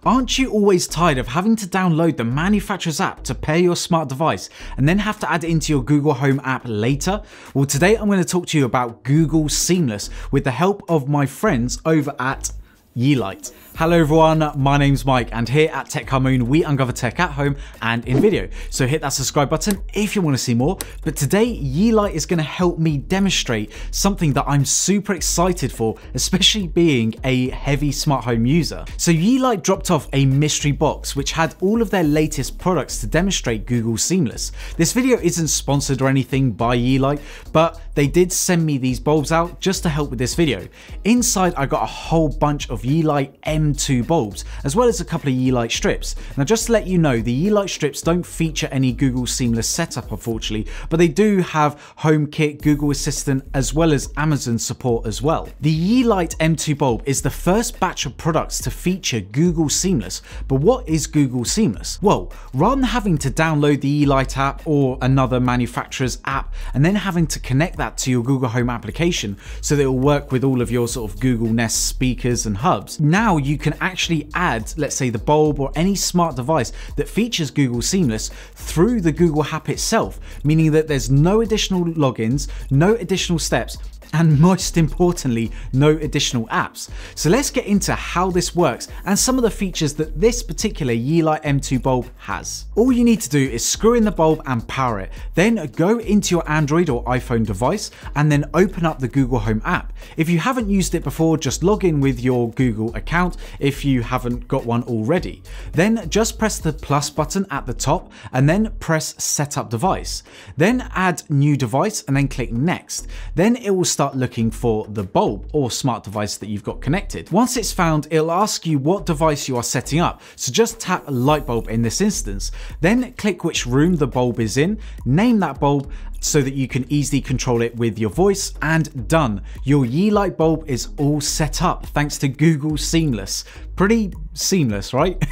Aren't you always tired of having to download the manufacturer's app to pair your smart device and then have to add it into your Google Home app later? Well, today I'm going to talk to you about Google Seamless with the help of my friends over at Yeelight. Hello everyone, my name's Mike and here at Tech Moon we uncover tech at home and in video. So hit that subscribe button if you want to see more. But today Yeelight is going to help me demonstrate something that I'm super excited for, especially being a heavy smart home user. So Yeelight dropped off a mystery box which had all of their latest products to demonstrate Google Seamless. This video isn't sponsored or anything by Yeelight, but they did send me these bulbs out just to help with this video. Inside I got a whole bunch of Yeelight M2 bulbs, as well as a couple of Yeelight strips. Now just to let you know, the Yeelight strips don't feature any Google Seamless setup unfortunately, but they do have HomeKit, Google Assistant, as well as Amazon support as well. The Yeelight M2 bulb is the first batch of products to feature Google Seamless, but what is Google Seamless? Well, rather than having to download the Yeelight app or another manufacturer's app and then having to connect that to your Google Home application so that it will work with all of your sort of Google Nest speakers and hubs, now you can actually add, let's say, the bulb or any smart device that features Google Seamless through the Google app itself, meaning that there's no additional logins, no additional steps, and most importantly, no additional apps. So let's get into how this works and some of the features that this particular Yeelight M2 bulb has. All you need to do is screw in the bulb and power it, then go into your Android or iPhone device and then open up the Google Home app. If you haven't used it before, just log in with your Google account if you haven't got one already. Then just press the plus button at the top and then press setup device. Then add new device and then click next. Then it will start looking for the bulb or smart device that you've got connected. Once it's found, it'll ask you what device you are setting up. So just tap light bulb in this instance. Then click which room the bulb is in, name that bulb so that you can easily control it with your voice, and done. Your Yeelight bulb is all set up thanks to Google Seamless. Pretty seamless, right?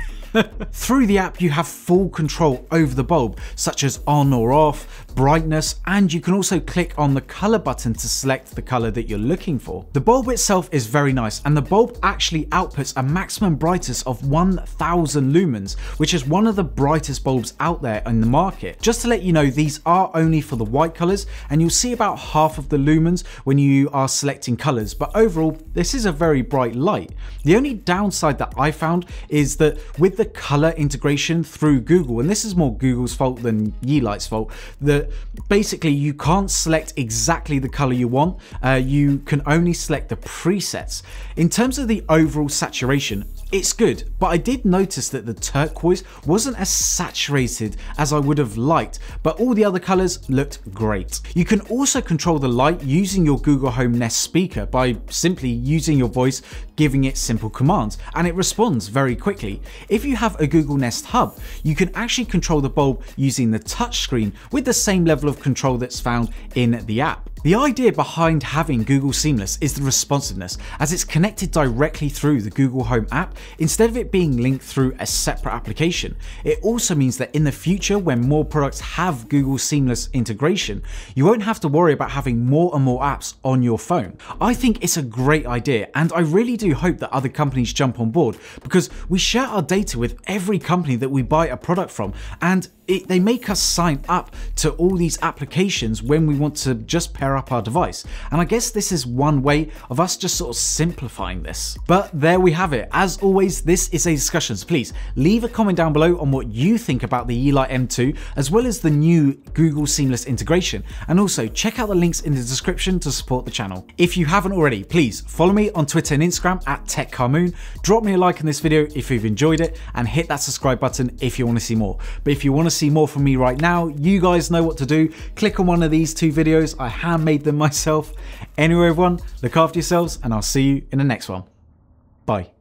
Through the app you have full control over the bulb, such as on or off, brightness, and you can also click on the color button to select the color that you're looking for. The bulb itself is very nice, and the bulb actually outputs a maximum brightness of 1000 lumens, which is one of the brightest bulbs out there in the market. Just to let you know, these are only for the white colors, and you'll see about half of the lumens when you are selecting colors, but overall this is a very bright light. The only downside that I found is that with the color integration through Google, and this is more Google's fault than Yeelight's fault, that basically you can't select exactly the color you want. You can only select the presets. In terms of the overall saturation, it's good, but I did notice that the turquoise wasn't as saturated as I would have liked, but all the other colors looked great. You can also control the light using your Google Home Nest speaker by simply using your voice, giving it simple commands, and it responds very quickly. If you have a Google Nest hub, you can actually control the bulb using the touchscreen with the same level of control that's found in the app. The idea behind having Google Seamless is the responsiveness, as it's connected directly through the Google Home app instead of it being linked through a separate application. It also means that in the future, when more products have Google Seamless integration, you won't have to worry about having more and more apps on your phone. I think it's a great idea, and I really do hope that other companies jump on board, because we share our data with every company that we buy a product from, and they make us sign up to all these applications when we want to just pair up our device. And I guess this is one way of us just sort of simplifying this. But there we have it. As always, this is a discussion, so please leave a comment down below on what you think about the Yeelight M2, as well as the new Google Seamless integration. And also check out the links in the description to support the channel. If you haven't already, please follow me on Twitter and Instagram at TechCarMoon. Drop me a like on this video if you've enjoyed it, and hit that subscribe button if you want to see more. But if you want to see more from me right now, you guys know what to do. Click on one of these two videos. I handmade them myself. Anyway, everyone, look after yourselves, and I'll see you in the next one. Bye.